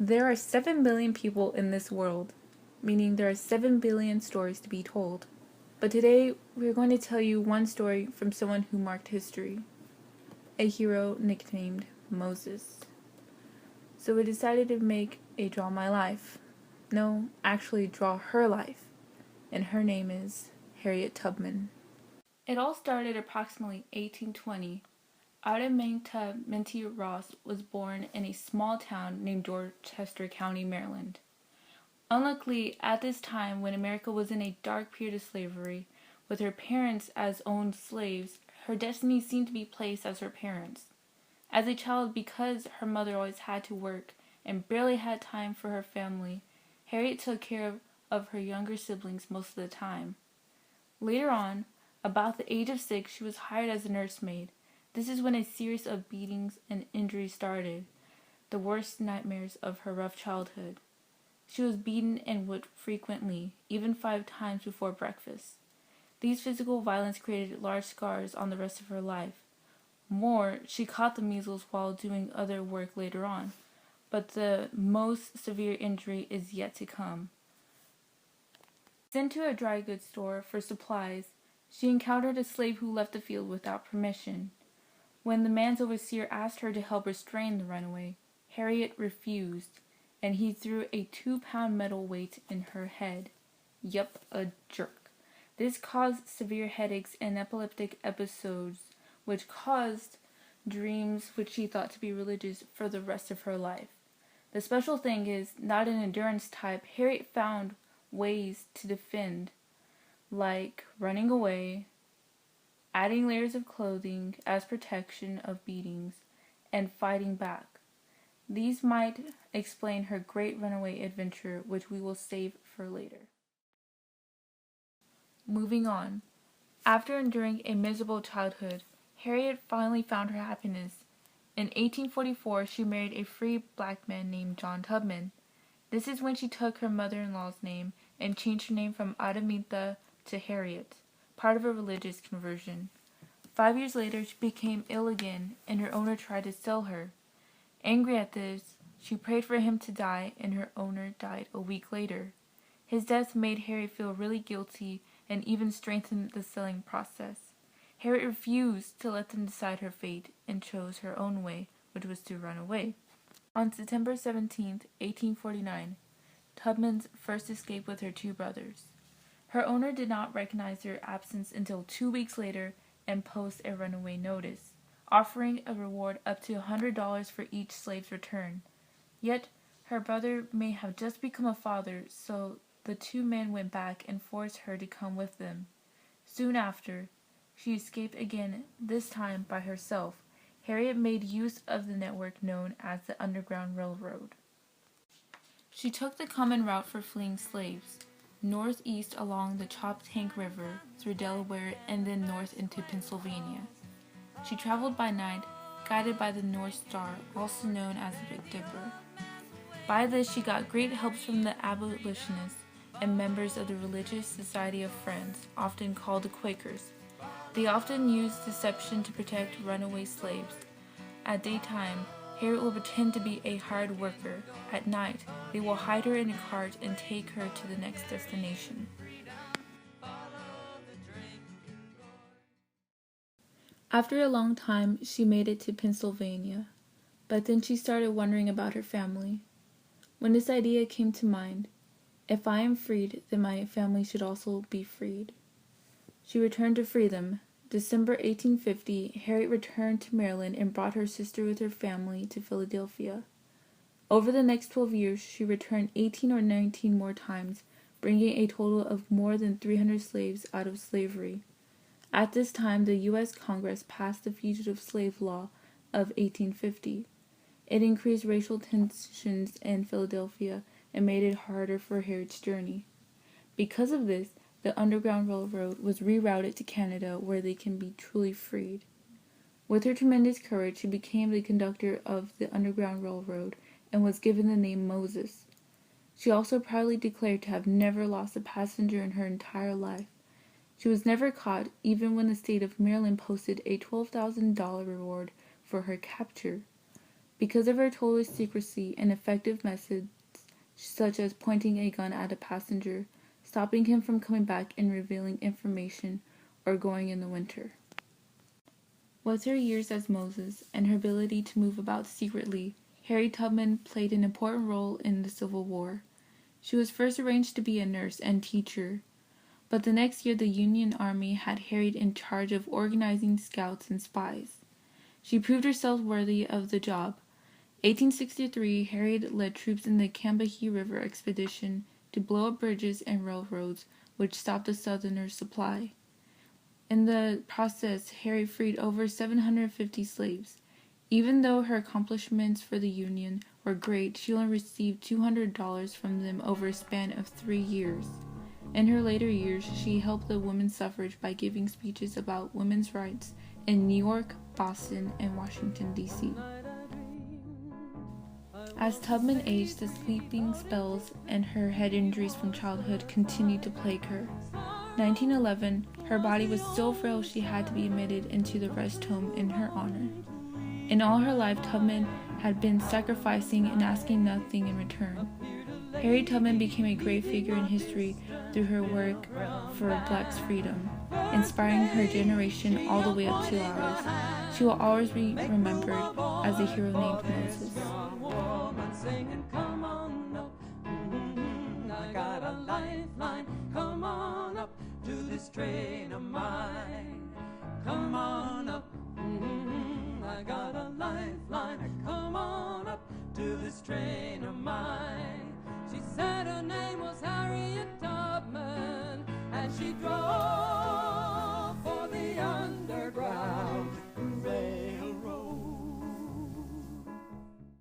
There are 7 billion people in this world, meaning there are 7 billion stories to be told. But today, we are going to tell you one story from someone who marked history, a hero nicknamed Moses. So we decided to make a Draw My Life. No, actually draw her life. And her name is Harriet Tubman. It all started approximately 1820. Ida Minty Ross was born in a small town named Dorchester County, Maryland. Unluckily, at this time when America was in a dark period of slavery, with her parents as owned slaves, her destiny seemed to be placed as her parents. As a child, because her mother always had to work and barely had time for her family, Harriet took care of her younger siblings most of the time. Later on, about the age of 6, she was hired as a nursemaid. This is when a series of beatings and injuries started, the worst nightmares of her rough childhood. She was beaten and whipped frequently, even 5 times before breakfast. These physical violence created large scars on the rest of her life. More, she caught the measles while doing other work later on, but the most severe injury is yet to come. Sent to a dry goods store for supplies, she encountered a slave who left the field without permission. When the man's overseer asked her to help restrain the runaway, Harriet refused, and he threw a 2-pound metal weight in her head. Yup, a jerk. This caused severe headaches and epileptic episodes, which caused dreams which she thought to be religious for the rest of her life. The special thing is, not an endurance type, Harriet found ways to defend, like running away, adding layers of clothing as protection of beatings, and fighting back. These might explain her great runaway adventure, which we will save for later. Moving on. After enduring a miserable childhood, Harriet finally found her happiness. In 1844, she married a free black man named John Tubman. This is when she took her mother-in-law's name and changed her name from Adamitha to Harriet, part of a religious conversion. 5 years later, she became ill again, and her owner tried to sell her. Angry at this, she prayed for him to die, and her owner died a week later. His death made Harriet feel really guilty and even strengthened the selling process. Harriet refused to let them decide her fate and chose her own way, which was to run away. On September 17, 1849, Tubman's first escaped with her 2 brothers. Her owner did not recognize their absence until 2 weeks later and posted a runaway notice, offering a reward up to $100 for each slave's return. Yet, her brother may have just become a father, so the 2 men went back and forced her to come with them. Soon after, she escaped again, this time by herself. Harriet made use of the network known as the Underground Railroad. She took the common route for fleeing slaves, northeast along the Choptank River, through Delaware, and then north into Pennsylvania. She traveled by night, guided by the North Star, also known as the Big Dipper. By this, she got great help from the abolitionists and members of the Religious Society of Friends, often called the Quakers. They often used deception to protect runaway slaves. At daytime, Harriet will pretend to be a hired worker. At night, they will hide her in a cart and take her to the next destination. After a long time, she made it to Pennsylvania, but then she started wondering about her family. When this idea came to mind, if I am freed, then my family should also be freed. She returned to free them. December 1850, Harriet returned to Maryland and brought her sister with her family to Philadelphia. Over the next 12 years, she returned 18 or 19 more times, bringing a total of more than 300 slaves out of slavery. At this time, the U.S. Congress passed the Fugitive Slave Law of 1850. It increased racial tensions in Philadelphia and made it harder for Harriet's journey. Because of this, the Underground Railroad was rerouted to Canada, where they can be truly freed. With her tremendous courage, she became the conductor of the Underground Railroad and was given the name Moses. She also proudly declared to have never lost a passenger in her entire life. She was never caught, even when the state of Maryland posted a $12,000 reward for her capture. Because of her total secrecy and effective methods, such as pointing a gun at a passenger, stopping him from coming back and revealing information, or going in the winter. With her years as Moses and her ability to move about secretly, Harriet Tubman played an important role in the Civil War. She was first arranged to be a nurse and teacher, but the next year the Union Army had Harriet in charge of organizing scouts and spies. She proved herself worthy of the job. 1863, Harriet led troops in the Combahee River expedition to blow up bridges and railroads, which stopped the Southerners' supply. In the process, Harriet freed over 750 slaves. Even though her accomplishments for the Union were great, she only received $200 from them over a span of 3 years. In her later years, she helped the women's suffrage by giving speeches about women's rights in New York, Boston, and Washington, D.C. As Tubman aged, the sleeping spells and her head injuries from childhood continued to plague her. 1911, her body was so frail she had to be admitted into the rest home in her honor. In all her life, Tubman had been sacrificing and asking nothing in return. Harriet Tubman became a great figure in history through her work for blacks' freedom, inspiring her generation all the way up to ours. She will always be remembered as a hero named Moses. Singing, come on up, I got a lifeline, come on up to this train of mine. Come on up, I got a lifeline, come on up to this train of mine. She said her name was Harriet Tubman, and she drove